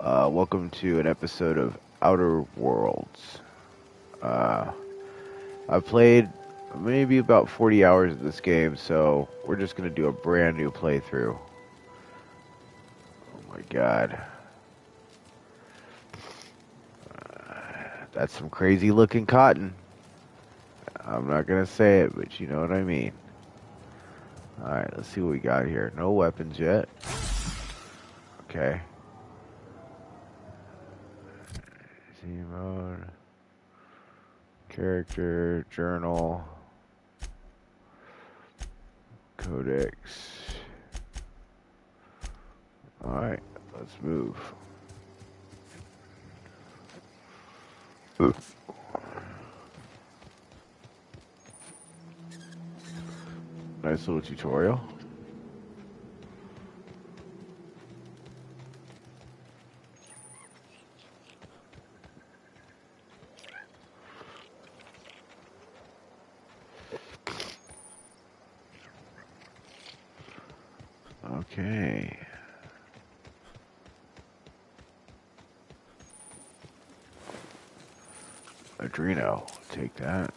Welcome to an episode of Outer Worlds. Uh, I've played maybe about 40 hours of this game, so we're just going to do a brand new playthrough. Oh my god. That's some crazy looking cotton. I'm not going to say it, but you know what I mean. Alright, let's see what we got here. No weapons yet. Okay. Z mode. Character, journal, codex. Alright, let's move. Nice little tutorial. Okay. Adreno, take that.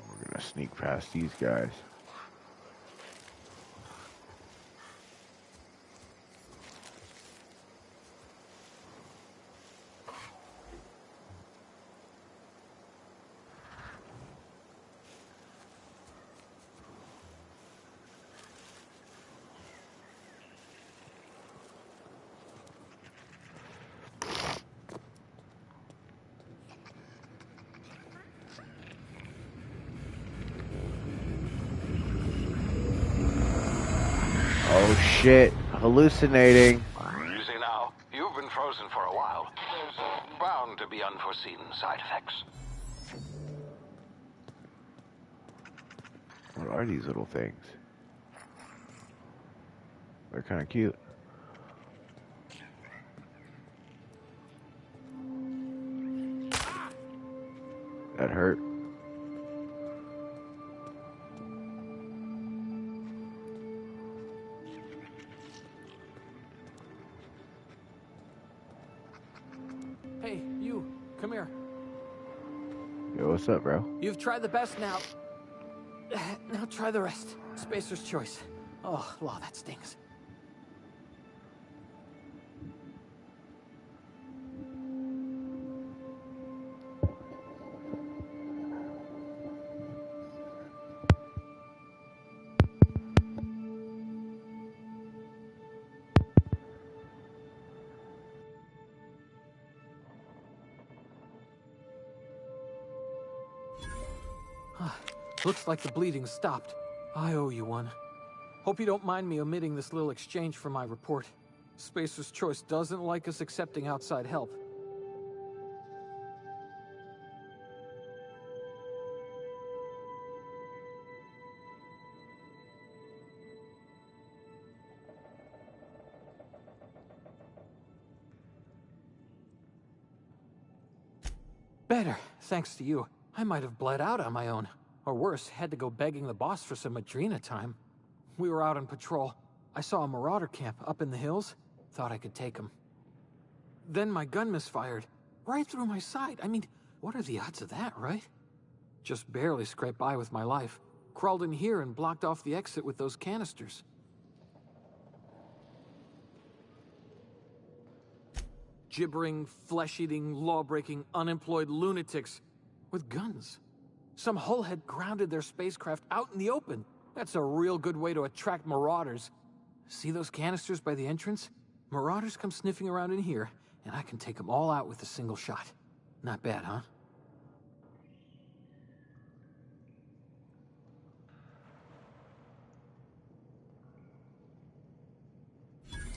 We're gonna sneak past these guys. Oh shit, hallucinating. You see now, you've been frozen for a while. There's bound to be unforeseen side effects. What are these little things? They're kind of cute. That hurt. Hey, you, come here. Yo, what's up, bro? You've tried the best now. Now try the rest. Spacer's choice. Oh, law, that stings. Looks like the bleeding's stopped. I owe you one. Hope you don't mind me omitting this little exchange for my report. Spacer's Choice doesn't like us accepting outside help. Better, thanks to you. I might have bled out on my own. Or worse, had to go begging the boss for some Adrena time. We were out on patrol. I saw a marauder camp up in the hills. Thought I could take him. Then my gun misfired. Right through my side. I mean, what are the odds of that, right? Just barely scraped by with my life. Crawled in here and blocked off the exit with those canisters. Gibbering, flesh-eating, law-breaking, unemployed lunatics with guns. Some hullhead grounded their spacecraft out in the open. That's a real good way to attract marauders. See those canisters by the entrance? Marauders come sniffing around in here, and I can take them all out with a single shot. Not bad, huh?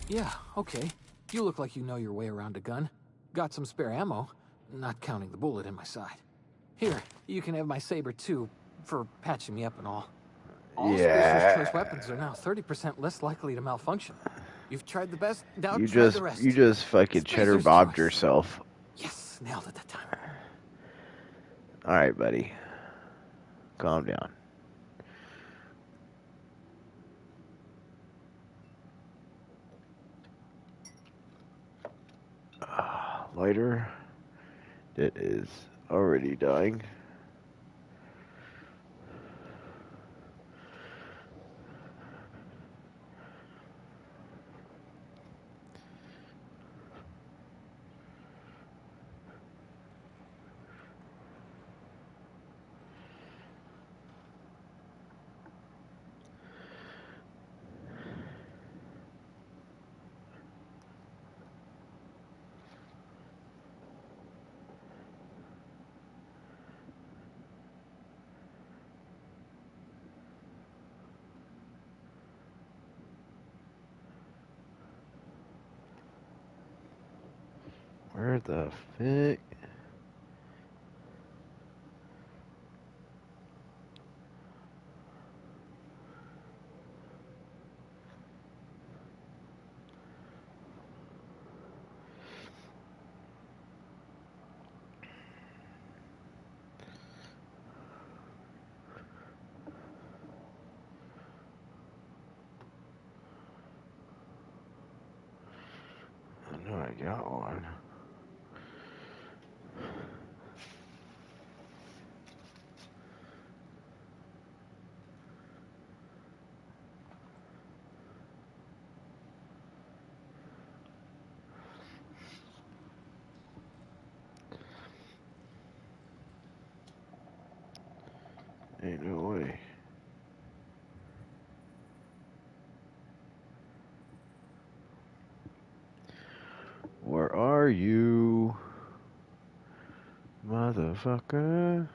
Yeah, okay. You look like you know your way around a gun. Got some spare ammo, not counting the bullet in my side. Here, you can have my saber too, for patching me up and all. All Spacer's Choice weapons are now 30% less likely to malfunction. You've tried the best, now You try the you rest. just fucking cheddar Spacer's bobbed choice. yourself. Yes, nailed it that time. All right, buddy. Calm down. Lighter. It is already dying. Where the fuck? I know I got one. Ain't no way. Where are you, motherfucker?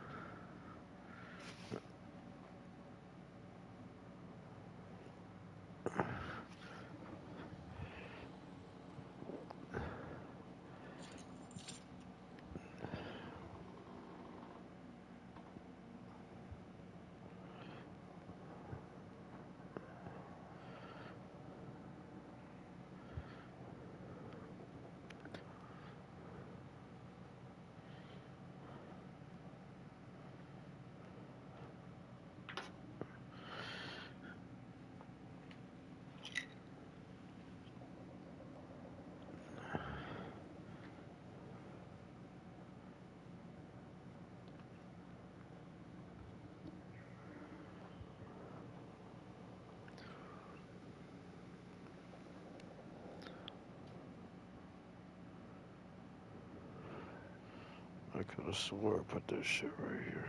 I could have swore I put this shit right here.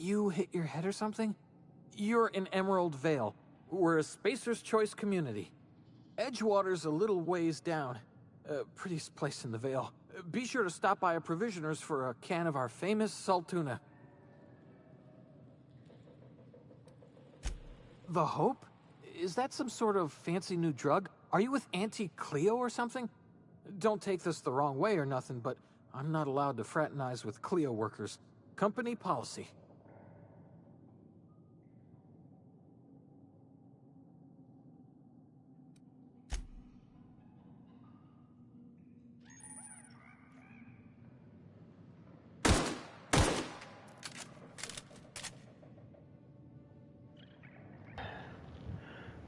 You hit your head or something? You're in Emerald Vale. We're a Spacer's Choice community. Edgewater's a little ways down. Prettiest place in the Vale. Be sure to stop by a provisioner's for a can of our famous salt tuna. The Hope? Is that some sort of fancy new drug? Are you with Auntie Cleo or something? Don't take this the wrong way or nothing, but I'm not allowed to fraternize with Cleo workers. Company policy.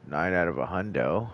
Nine out of a hundo.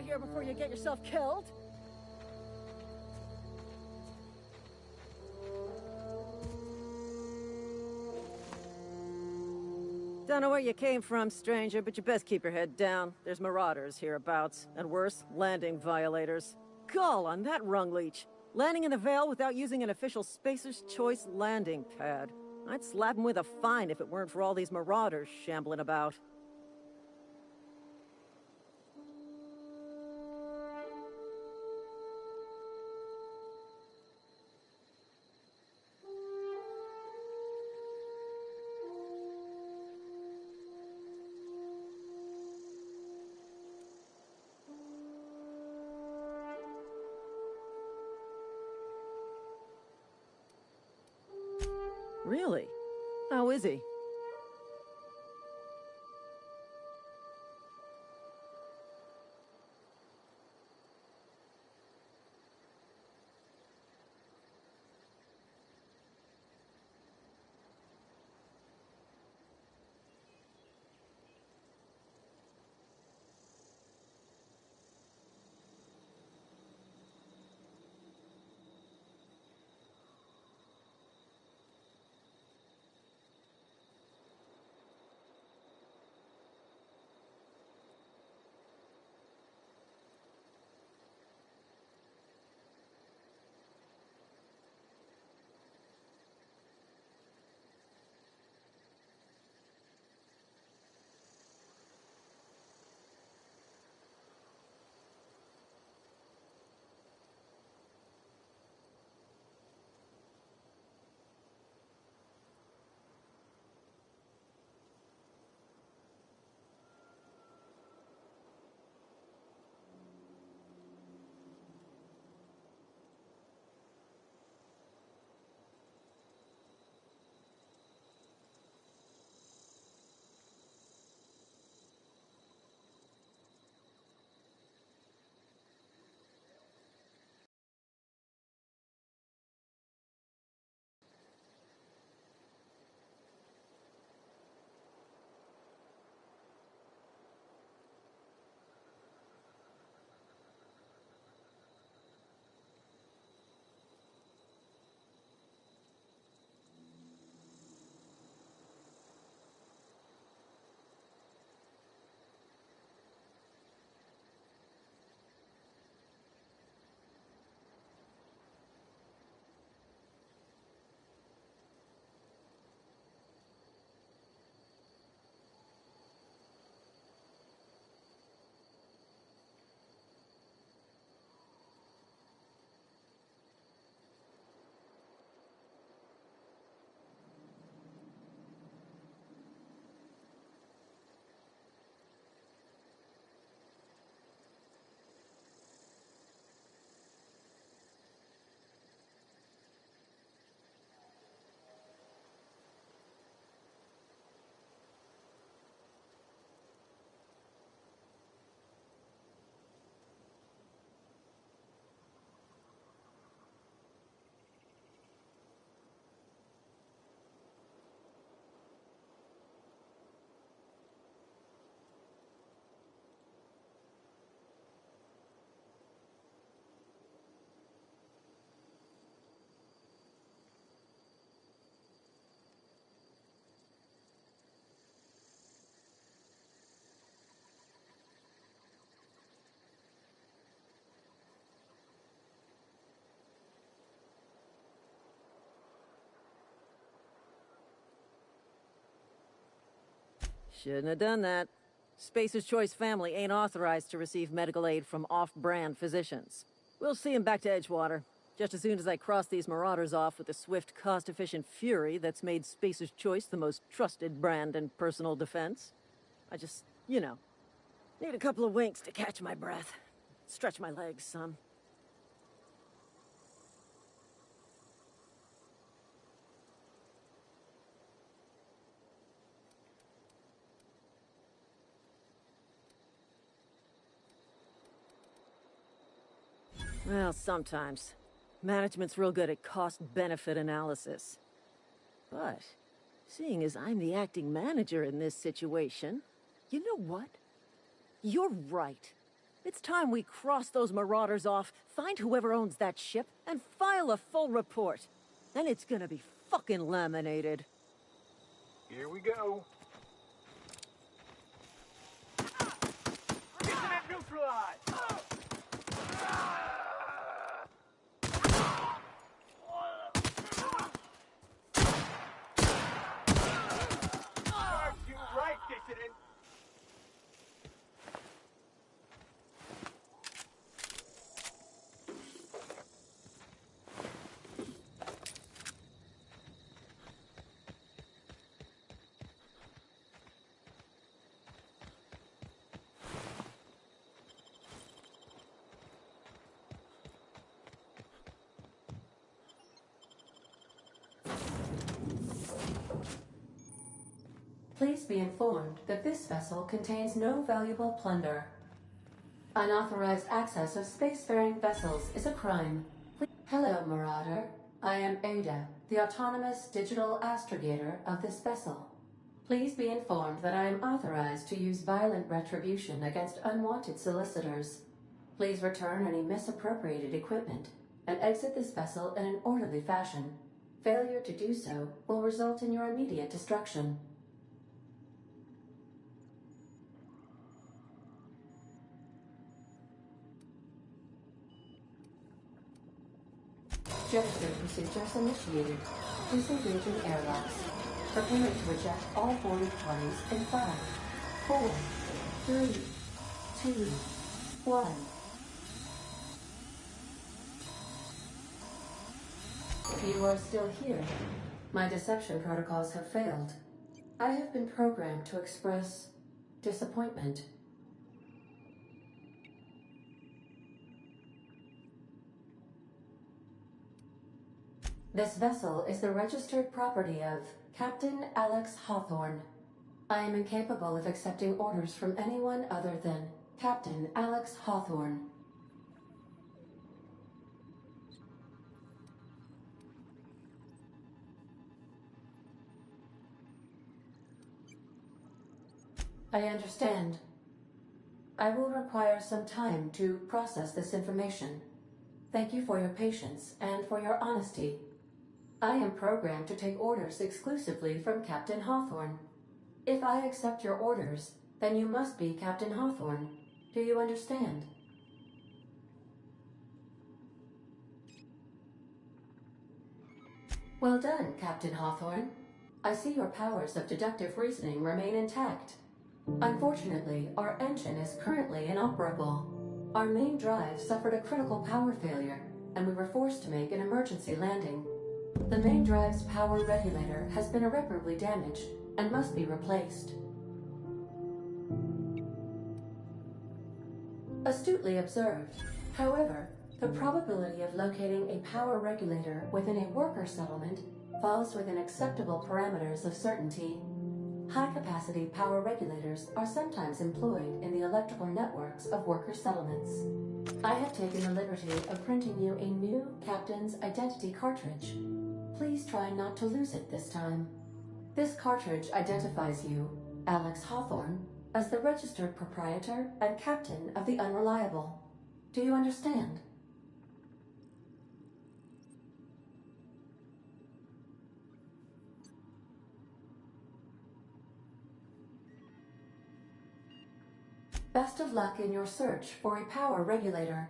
here before you get yourself killed. Don't know where you came from, stranger, but you best keep your head down. There's marauders hereabouts, and worse, landing violators. Gall on that rung leech. Landing in the Vale without using an official Spacer's Choice landing pad. I'd slap him with a fine if it weren't for all these marauders shambling about. Really? How is he? Shouldn't have done that. Spacer's Choice family ain't authorized to receive medical aid from off-brand physicians. We'll see him back to Edgewater, just as soon as I cross these marauders off with the swift, cost-efficient fury that's made Spacer's Choice the most trusted brand in personal defense. I just, need a couple of winks to catch my breath. Stretch my legs some. Well, sometimes. Management's real good at cost-benefit analysis. But, seeing as I'm the acting manager in this situation, you know what? You're right. It's time we cross those marauders off, find whoever owns that ship, and file a full report. Then it's gonna be fucking laminated. Here we go. Incident neutralized! Serves you right, dissident! Please be informed that this vessel contains no valuable plunder. Unauthorized access of spacefaring vessels is a crime. Hello, Marauder. I am Ada, the autonomous digital astrogator of this vessel. Please be informed that I am authorized to use violent retribution against unwanted solicitors. Please return any misappropriated equipment and exit this vessel in an orderly fashion. Failure to do so will result in your immediate destruction. Gesture procedures initiated. Disengaging airlocks. Preparing to eject all boarded parties in 5, 4, 3, 2, 1. You are still here. My deception protocols have failed. I have been programmed to express disappointment. This vessel is the registered property of Captain Alex Hawthorne. I am incapable of accepting orders from anyone other than Captain Alex Hawthorne. I understand. I will require some time to process this information. Thank you for your patience and for your honesty. I am programmed to take orders exclusively from Captain Hawthorne. If I accept your orders, then you must be Captain Hawthorne. Do you understand? Well done, Captain Hawthorne. I see your powers of deductive reasoning remain intact. Unfortunately, our engine is currently inoperable. Our main drive suffered a critical power failure, and we were forced to make an emergency landing. The main drive's power regulator has been irreparably damaged and must be replaced. Astutely observed. However, the probability of locating a power regulator within a worker settlement falls within acceptable parameters of certainty. High-capacity power regulators are sometimes employed in the electrical networks of worker settlements. I have taken the liberty of printing you a new Captain's Identity cartridge. Please try not to lose it this time. This cartridge identifies you, Alex Hawthorne, as the registered proprietor and captain of the Unreliable. Do you understand? Best of luck in your search for a power regulator.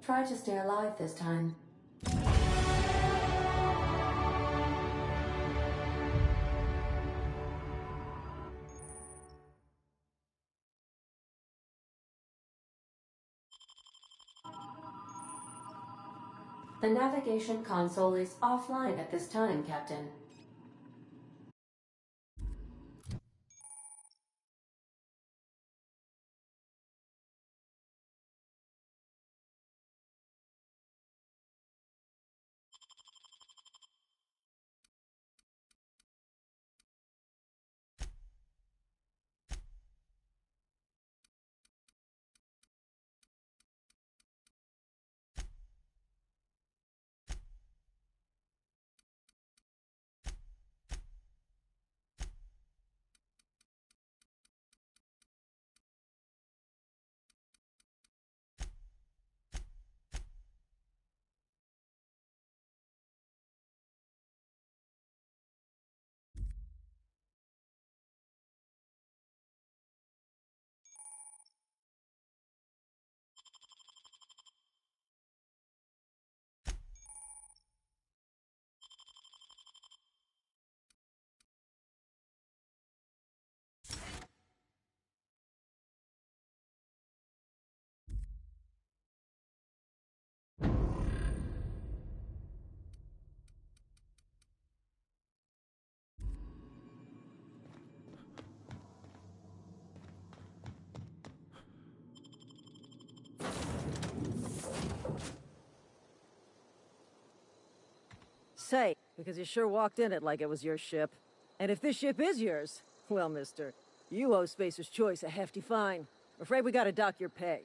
Try to stay alive this time. The navigation console is offline at this time, Captain. say, because you sure walked in it like it was your ship. And if this ship is yours, well, mister, you owe Spacer's Choice a hefty fine. I'm afraid we gotta dock your pay.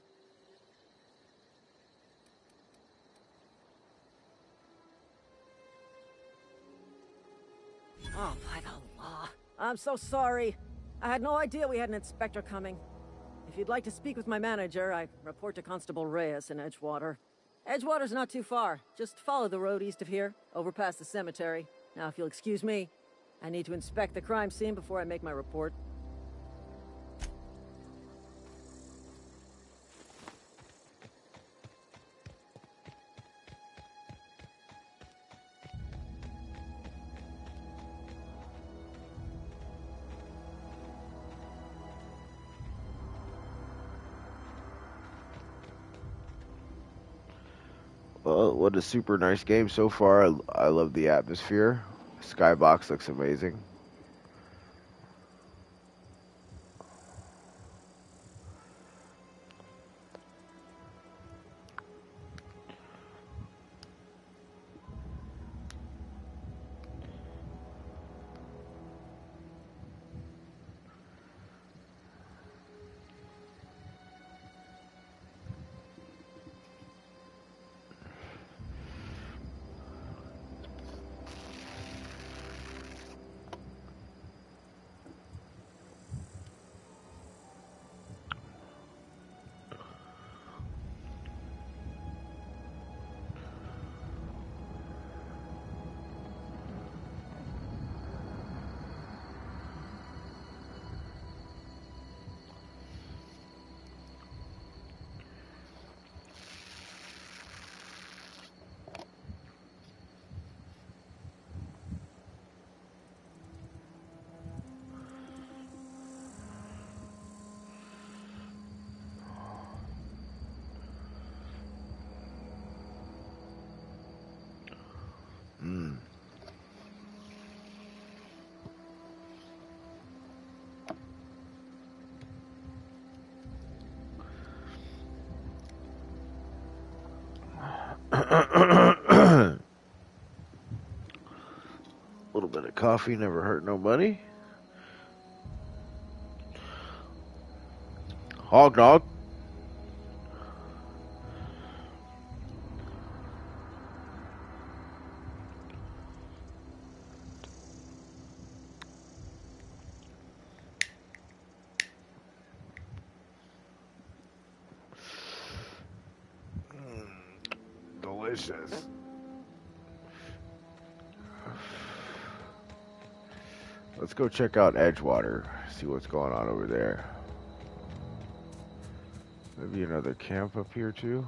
Oh, by the law. I'm so sorry. I had no idea we had an inspector coming. If you'd like to speak with my manager, I report to Constable Reyes in Edgewater. Edgewater's not too far. Just follow the road east of here, over past the cemetery. Now, if you'll excuse me, I need to inspect the crime scene before I make my report. Well, what a super nice game so far. I love the atmosphere. Skybox looks amazing. Mm. A little bit of coffee never hurt nobody. Hog dog. Delicious. Let's go check out Edgewater. See what's going on over there. Maybe another camp up here too.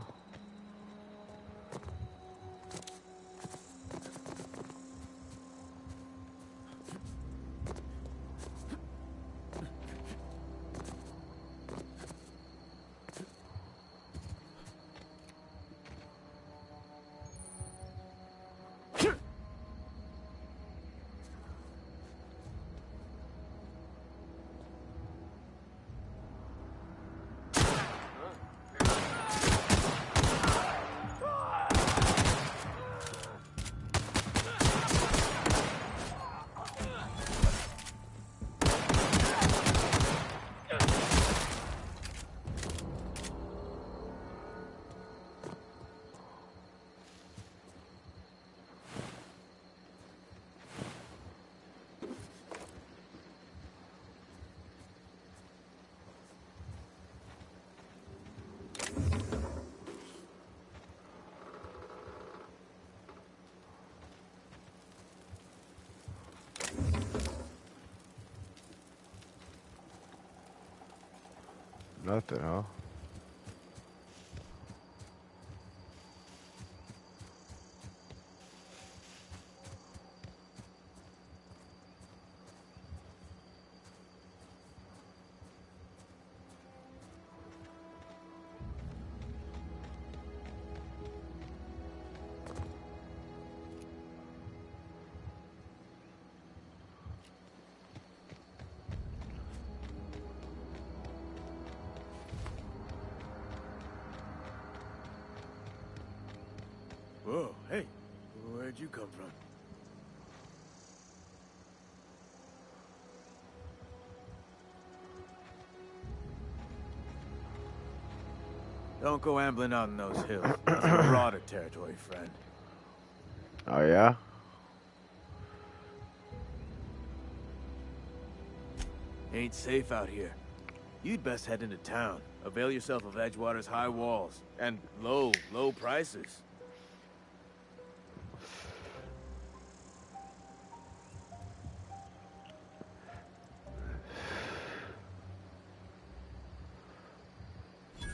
Nothing, huh? Whoa, hey, where'd you come from? Don't go ambling out in those hills. It's marauder territory, friend. Oh, yeah? Ain't safe out here. You'd best head into town. Avail yourself of Edgewater's high walls. And low prices.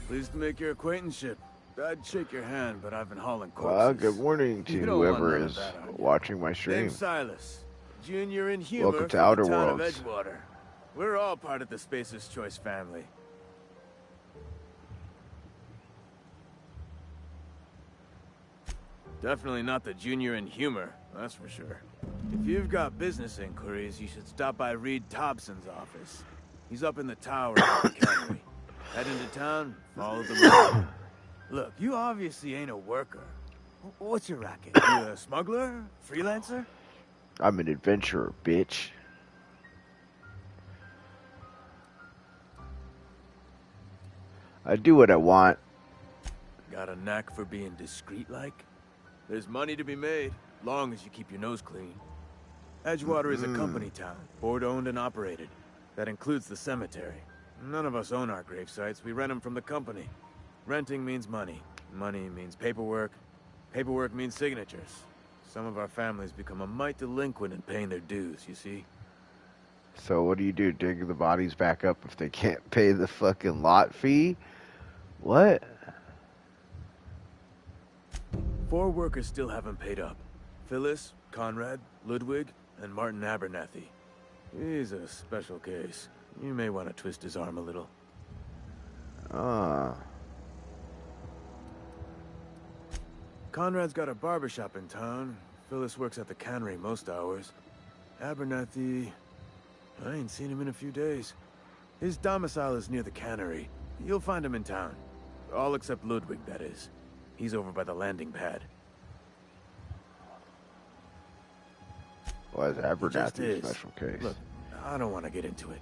Pleased to make your acquaintanceship. I'd shake your hand, but I've been hauling corpses. Well, good morning to You don't want whoever none of is that, on you. watching my stream. Name's Silas. Junior in humor Welcome to for Outer the town of Worlds. Edgewater. We're all part of the Spacer's Choice family. Definitely not the junior in humor, that's for sure. If you've got business inquiries, you should stop by Reed Thompson's office. He's up in the tower of the cannery. Head into town, follow the road. Look, you obviously ain't a worker. What's your racket? You a smuggler? Freelancer? I'm an adventurer, bitch. I do what I want. Got a knack for being discreet-like? There's money to be made, long as you keep your nose clean. Edgewater is a company town, board-owned and operated. That includes the cemetery. None of us own our grave sites, we rent them from the company. Renting means money. Money means paperwork. Paperwork means signatures. Some of our families become a mite delinquent in paying their dues, you see? So what do? Dig the bodies back up if they can't pay the fucking lot fee? What? 4 workers still haven't paid up. Phyllis, Conrad, Ludwig, and Martin Abernathy. He's a special case. You may want to twist his arm a little. Ah. Conrad's got a barbershop in town. Phyllis works at the cannery most hours. Abernathy... I ain't seen him in a few days. His domicile is near the cannery. You'll find him in town. All except Ludwig, that is. He's over by the landing pad. Was Just Abernathy's is. special case? Look, I don't want to get into it.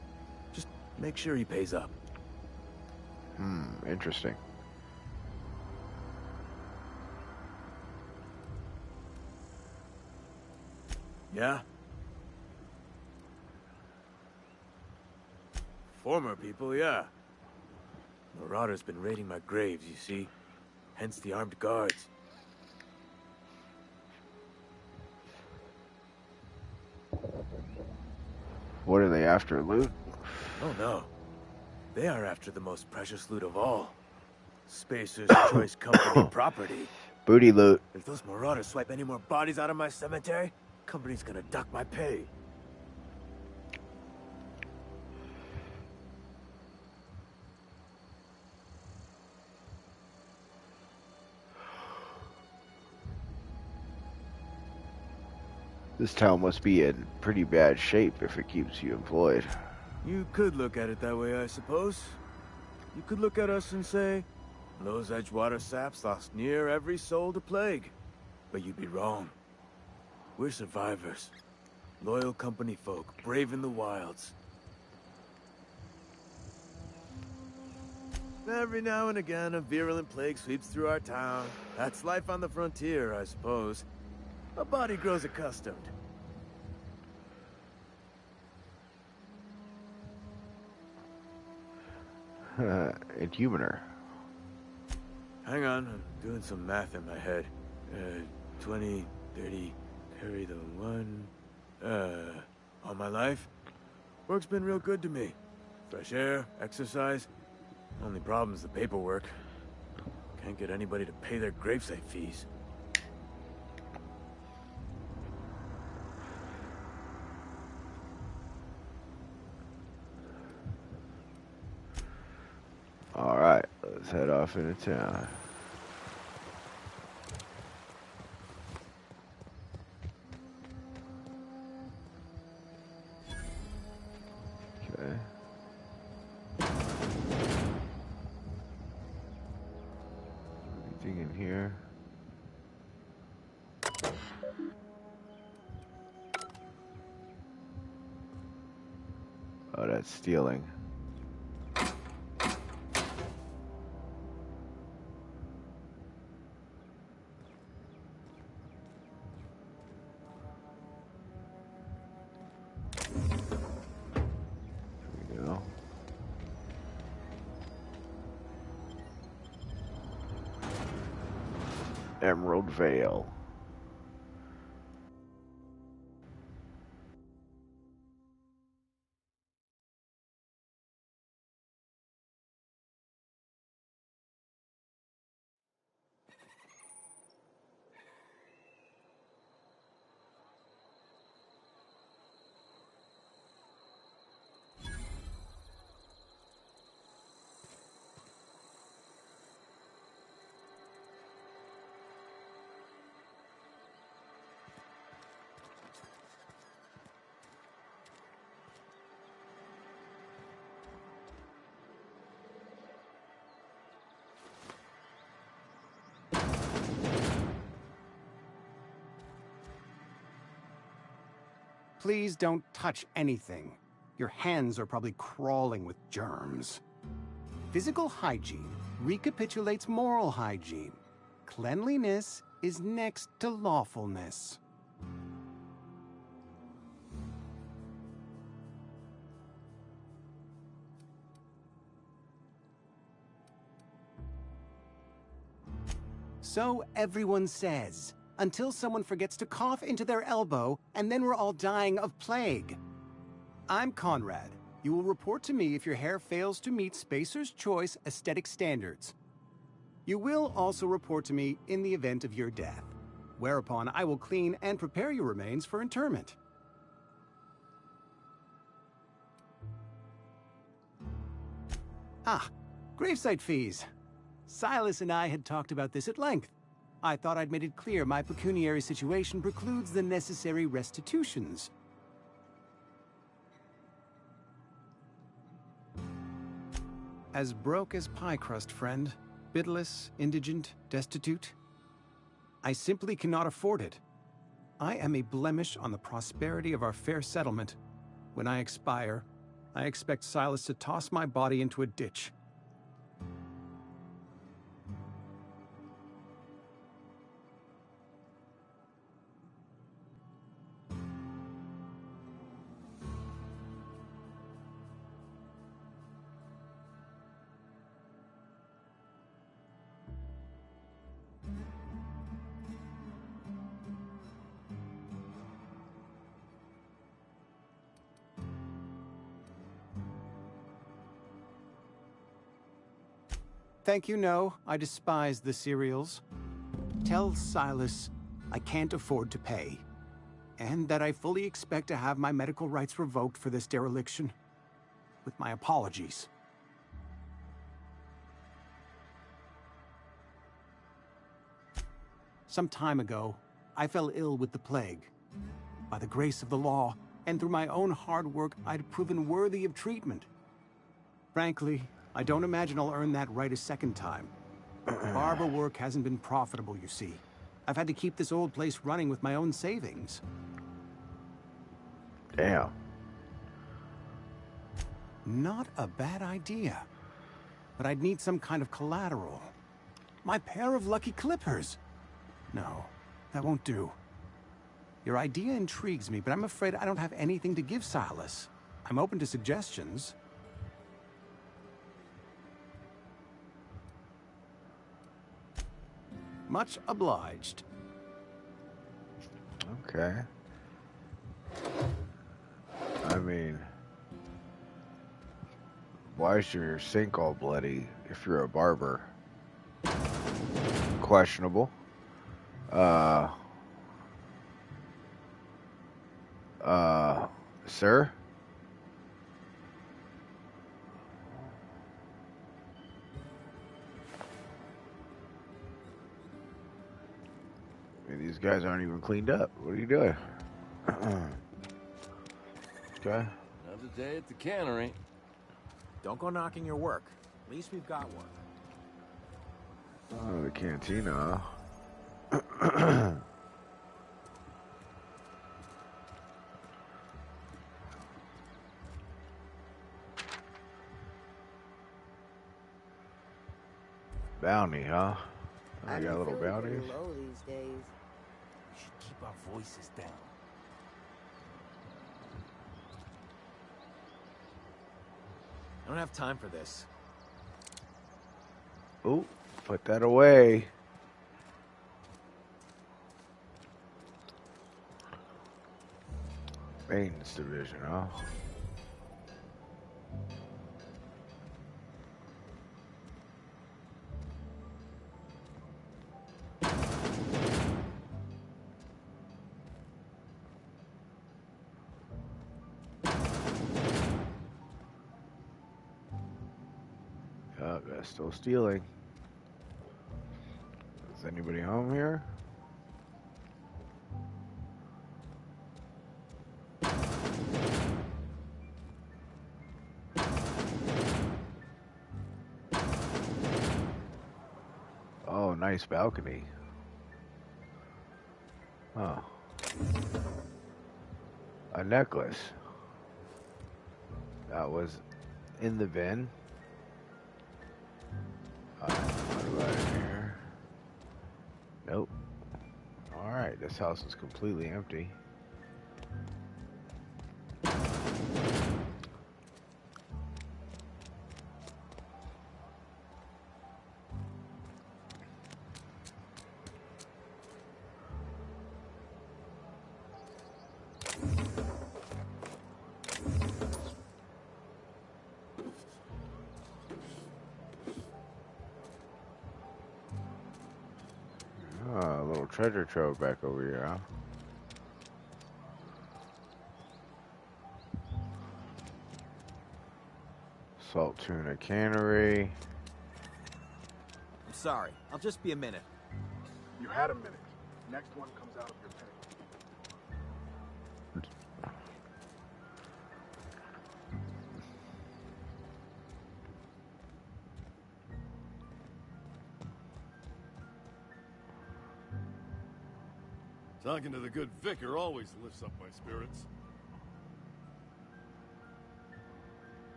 Just make sure he pays up. Interesting. Yeah? Former people, yeah. Marauder's been raiding my graves, you see. Hence the armed guards. What are they after, loot? Oh no. They are after the most precious loot of all. Spacer's Choice Company property. Booty loot. If those marauders swipe any more bodies out of my cemetery, company's gonna duck my pay. This town must be in pretty bad shape if it keeps you employed. You could look at it that way, I suppose. You could look at us and say, those Edgewater saps lost near every soul to plague. But you'd be wrong. We're survivors. Loyal company folk, brave in the wilds. Every now and again, a virulent plague sweeps through our town. That's life on the frontier, I suppose. A body grows accustomed. Inhumaner. Hang on, I'm doing some math in my head. 20, 30, carry the 1... all my life? Work's been real good to me. Fresh air, exercise. Only problem's the paperwork. Can't get anybody to pay their gravesite fees. Alright, let's head off into town. Okay. Anything in here? Oh, that's stealing. Emerald Vale. Please don't touch anything. Your hands are probably crawling with germs. Physical hygiene recapitulates moral hygiene. Cleanliness is next to lawfulness. So everyone says, until someone forgets to cough into their elbow, and then we're all dying of plague. I'm Conrad. You will report to me if your hair fails to meet Spacer's Choice aesthetic standards. You will also report to me in the event of your death, whereupon I will clean and prepare your remains for interment. Ah, gravesite fees. Silas and I had talked about this at length. I thought I'd made it clear my pecuniary situation precludes the necessary restitutions. As broke as pie crust, friend. Bidless, indigent, destitute. I simply cannot afford it. I am a blemish on the prosperity of our fair settlement. When I expire, I expect Silas to toss my body into a ditch. Thank you, no. I despise the cereals. Tell Silas I can't afford to pay, and that I fully expect to have my medical rights revoked for this dereliction. With my apologies. Some time ago, I fell ill with the plague. By the grace of the law, and through my own hard work, I'd proven worthy of treatment. Frankly, I don't imagine I'll earn that right a second time. Barber work hasn't been profitable, you see. I've had to keep this old place running with my own savings. Damn. Not a bad idea. But I'd need some kind of collateral. My pair of lucky clippers. No, that won't do. Your idea intrigues me, but I'm afraid I don't have anything to give Silas. I'm open to suggestions. Much obliged. Okay. I mean, why is your sink all bloody if you're a barber? Questionable. Sir? I mean, these guys aren't even cleaned up. What are you doing? Okay. Another day at the cannery. Don't go knocking your work. At least we've got one. Oh, the cantina. Bounty, huh? I got little bounties. Low these days. We should keep our voices down. I don't have time for this. Oh, put that away. Maintenance division, huh? Oh, they're still stealing. Is anybody home here? Oh, nice balcony. Oh. A necklace. That was in the bin. What about in here? Nope. Alright, this house is completely empty. A little treasure trove back over here, huh? Salt tuna cannery. I'm sorry. I'll just be a minute. You had a minute. Next one comes out of your pay. Talking to the good vicar always lifts up my spirits.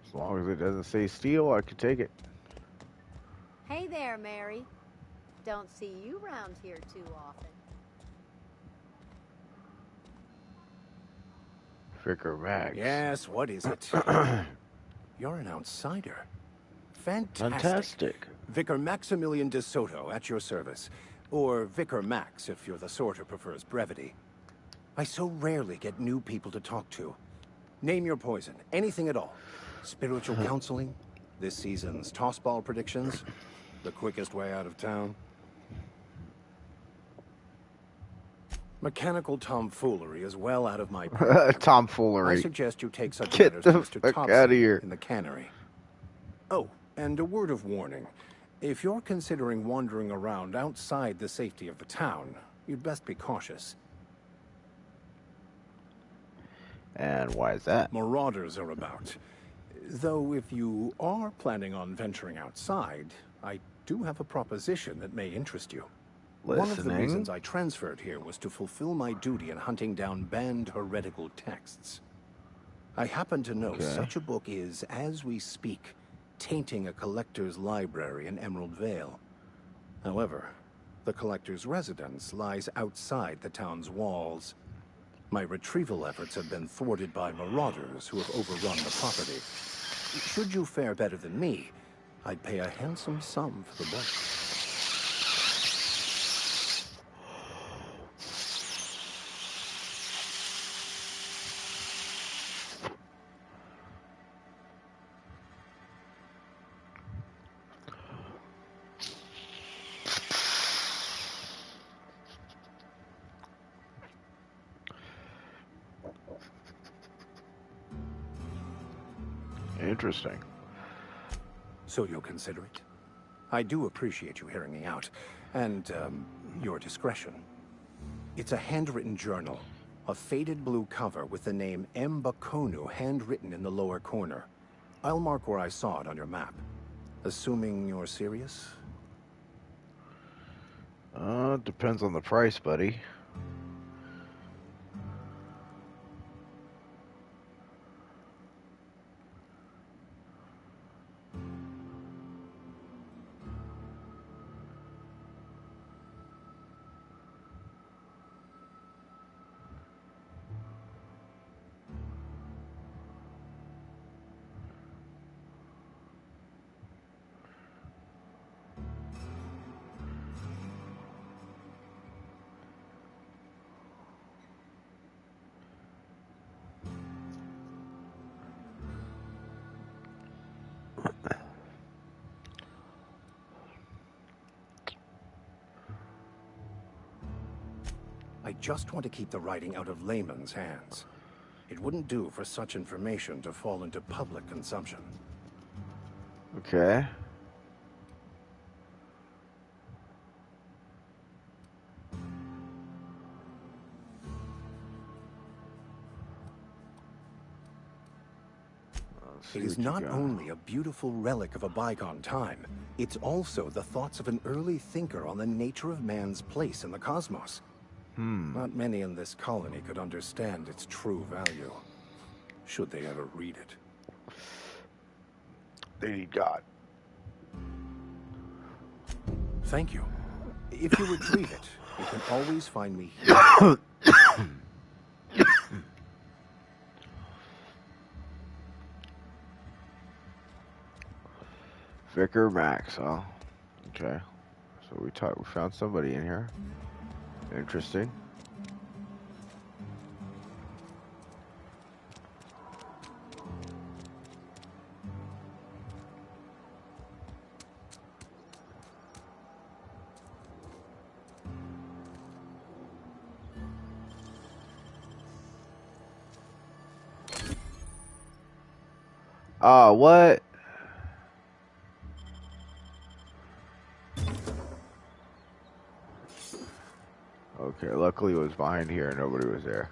As long as it doesn't say steel, I could take it. Hey there, Mary. Don't see you around here too often. Vicar Max. Yes, what is it? You're an outsider. Fantastic. Vicar Maximilian de Soto, at your service. Or Vicar Max, if you're the sort who prefers brevity. I so rarely get new people to talk to. Name your poison, anything at all. Spiritual counseling, this season's tossball predictions, the quickest way out of town. Mechanical tomfoolery is well out of my purview. Tomfoolery. I suggest you take such Get matters the to Mr. fuck Thompson out of here. in the cannery. Oh, and a word of warning. If you're considering wandering around outside the safety of the town, you'd best be cautious. And why is that? Marauders are about. Though if you are planning on venturing outside, I do have a proposition that may interest you. One of the reasons I transferred here was to fulfill my duty in hunting down banned heretical texts. I happen to know such a book is, as we speak, tainting a collector's library in Emerald Vale. However, the collector's residence lies outside the town's walls. My retrieval efforts have been thwarted by marauders who have overrun the property. Should you fare better than me, I'd pay a handsome sum for the book. Interesting. So you'll consider it? I do appreciate you hearing me out, and, your discretion. It's a handwritten journal, a faded blue cover with the name M. Bakonu handwritten in the lower corner. I'll mark where I saw it on your map. Assuming you're serious? Depends on the price, buddy. just want to keep the writing out of layman's hands. It wouldn't do for such information to fall into public consumption. Okay. It is not only a beautiful relic of a bygone time, it's also the thoughts of an early thinker on the nature of man's place in the cosmos. Not many in this colony could understand its true value, should they ever read it. They need God. Thank you. If you retrieve it, you can always find me here. Vicar Max, huh? Okay. So we found somebody in here. Interesting. What? Okay, luckily it was behind here and nobody was there.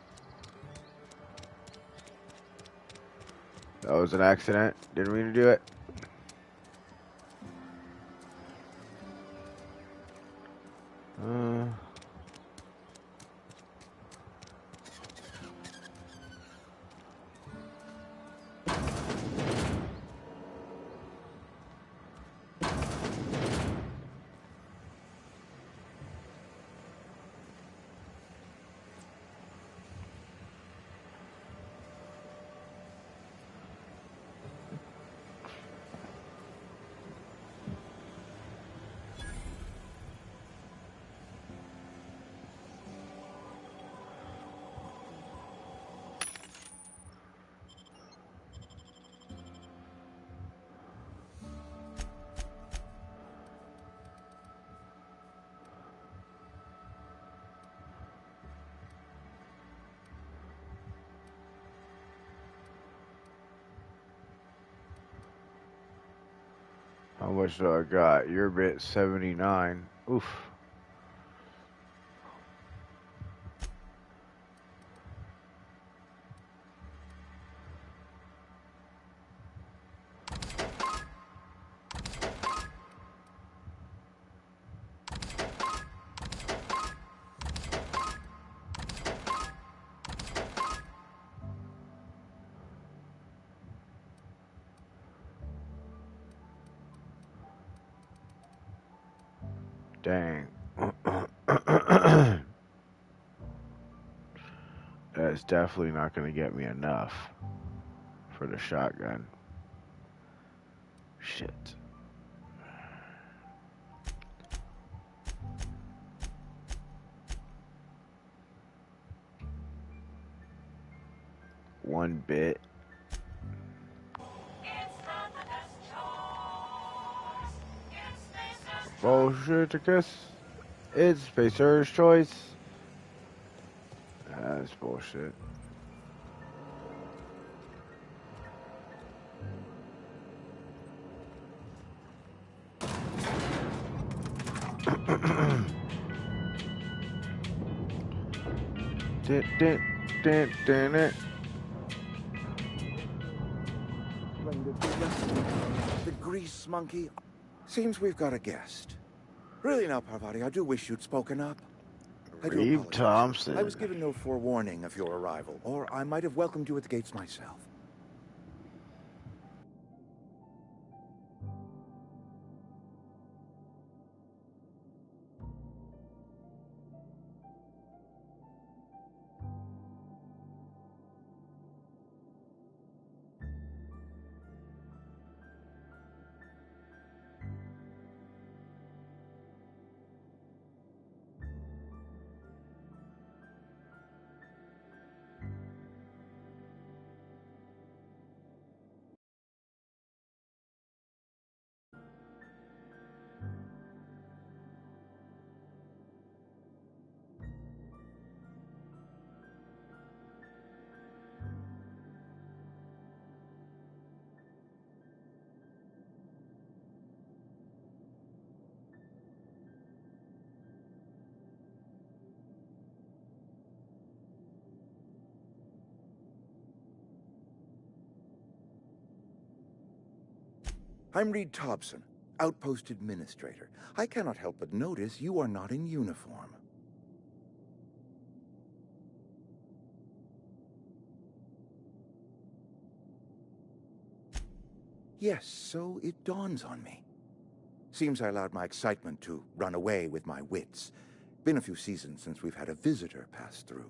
That was an accident. Didn't mean to do it. How much do I got? Your bit 79. Oof. Dang. That's definitely not going to get me enough for the shotgun. Shit. One bit. Bullshit, I guess. It's Spacer's choice. That's bullshit. Dun. The grease monkey. Seems we've got a guest. Really now, Parvati, I do wish you'd spoken up. I do Reeve apologize. Thompson. I was given no forewarning of your arrival, or I might have welcomed you at the gates myself. I'm Reed Thompson, Outpost Administrator. I cannot help but notice you are not in uniform. Yes, so it dawns on me. Seems I allowed my excitement to run away with my wits. Been a few seasons since we've had a visitor pass through.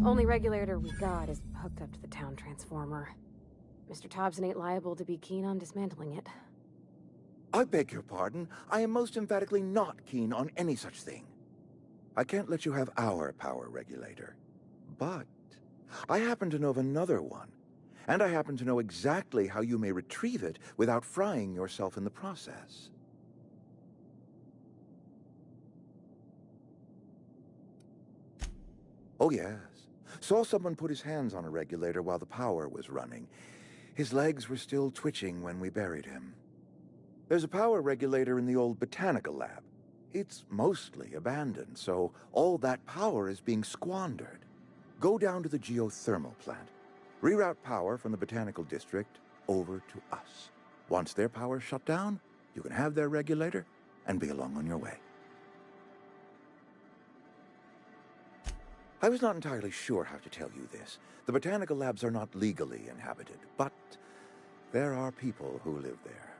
Only regulator we got is hooked up to the town transformer. Mr. Thompson ain't liable to be keen on dismantling it. I beg your pardon. I am most emphatically not keen on any such thing. I can't let you have our power regulator. But I happen to know of another one. And I happen to know exactly how you may retrieve it without frying yourself in the process. Oh, yes. Saw someone put his hands on a regulator while the power was running. His legs were still twitching when we buried him. There's a power regulator in the old botanical lab. It's mostly abandoned, so all that power is being squandered. Go down to the geothermal plant. Reroute power from the botanical district over to us. Once their power's shut down, you can have their regulator and be along on your way. I was not entirely sure how to tell you this. The botanical labs are not legally inhabited, but there are people who live there.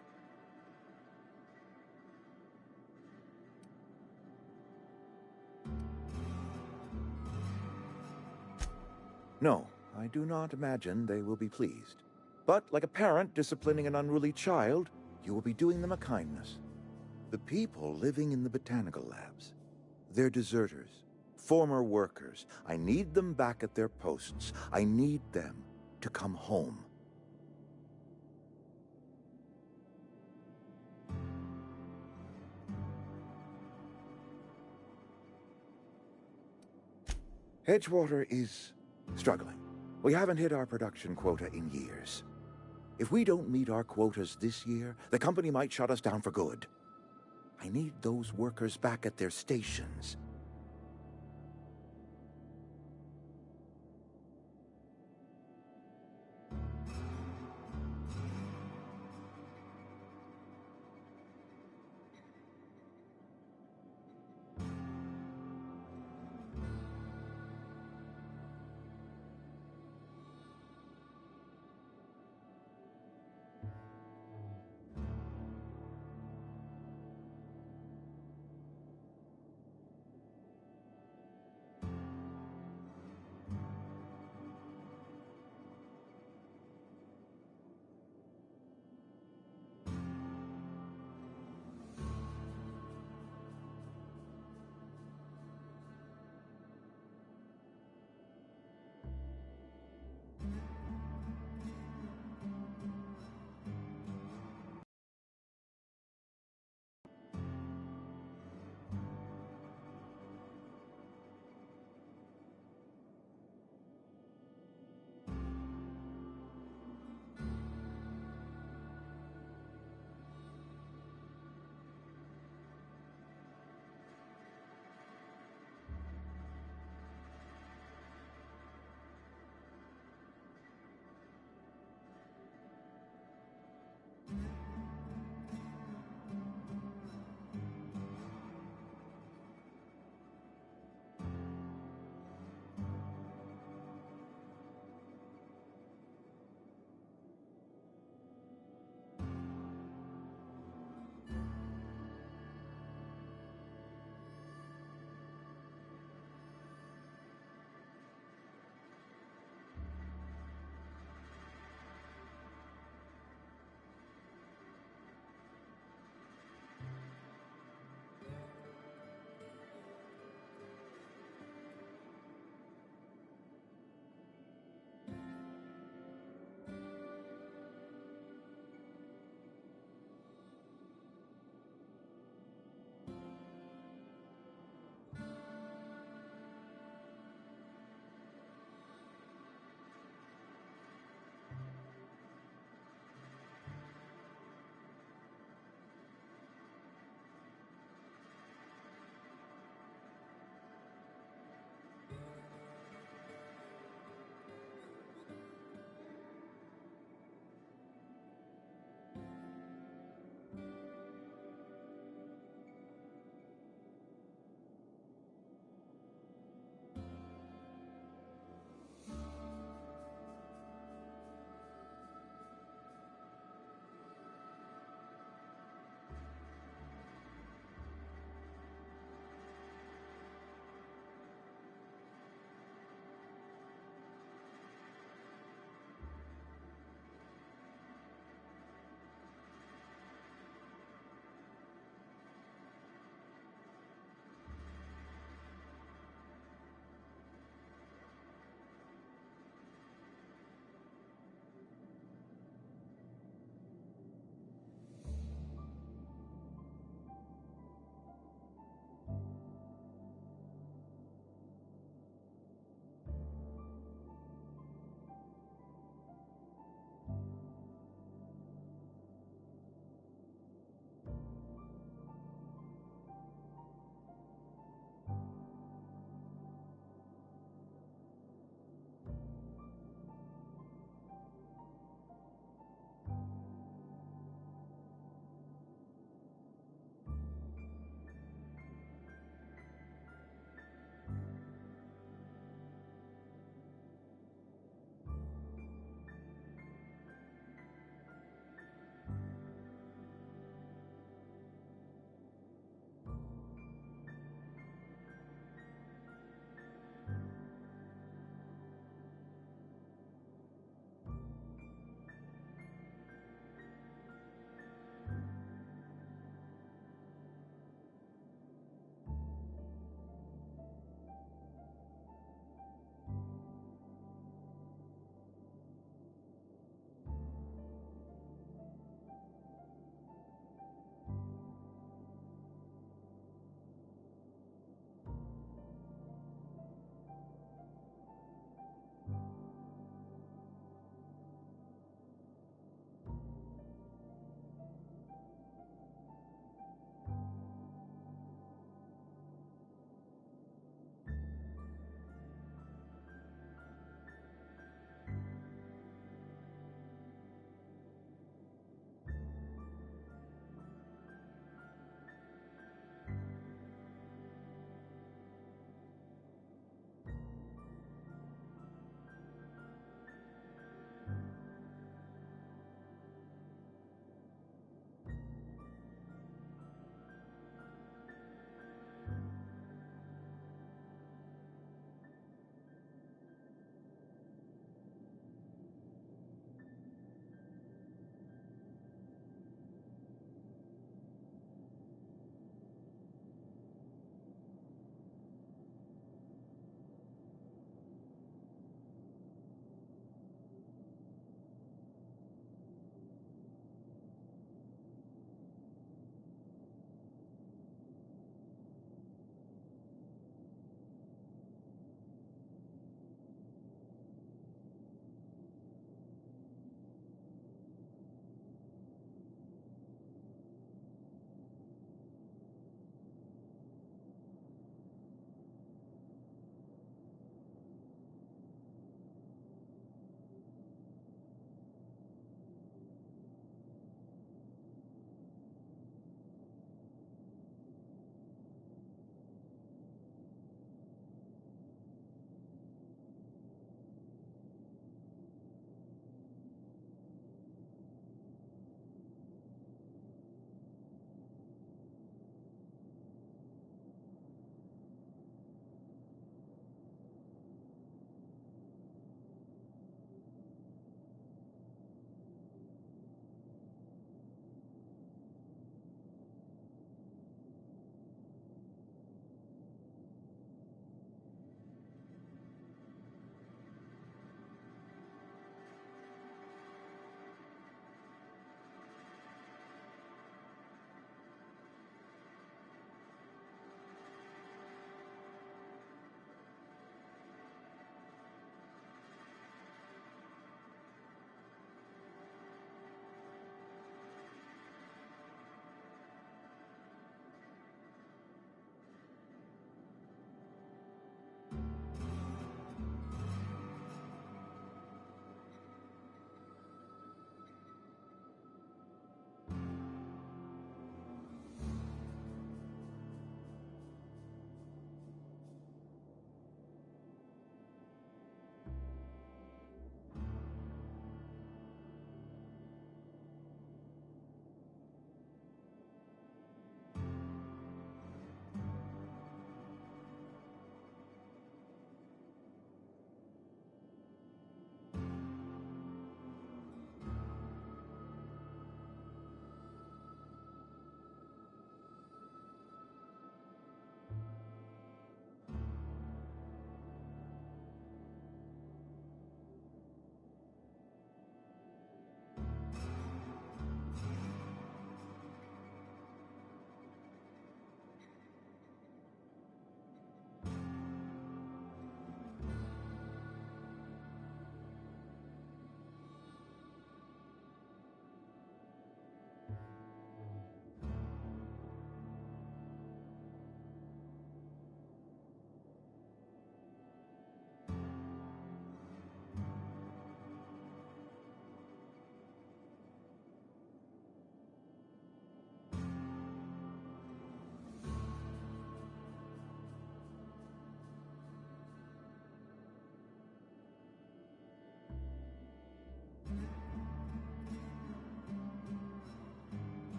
No, I do not imagine they will be pleased. But like a parent disciplining an unruly child, you will be doing them a kindness. The people living in the botanical labs, they're deserters, former workers. I need them back at their posts. I need them to come home. Edgewater is struggling. We haven't hit our production quota in years. If we don't meet our quotas this year, the company might shut us down for good. I need those workers back at their stations.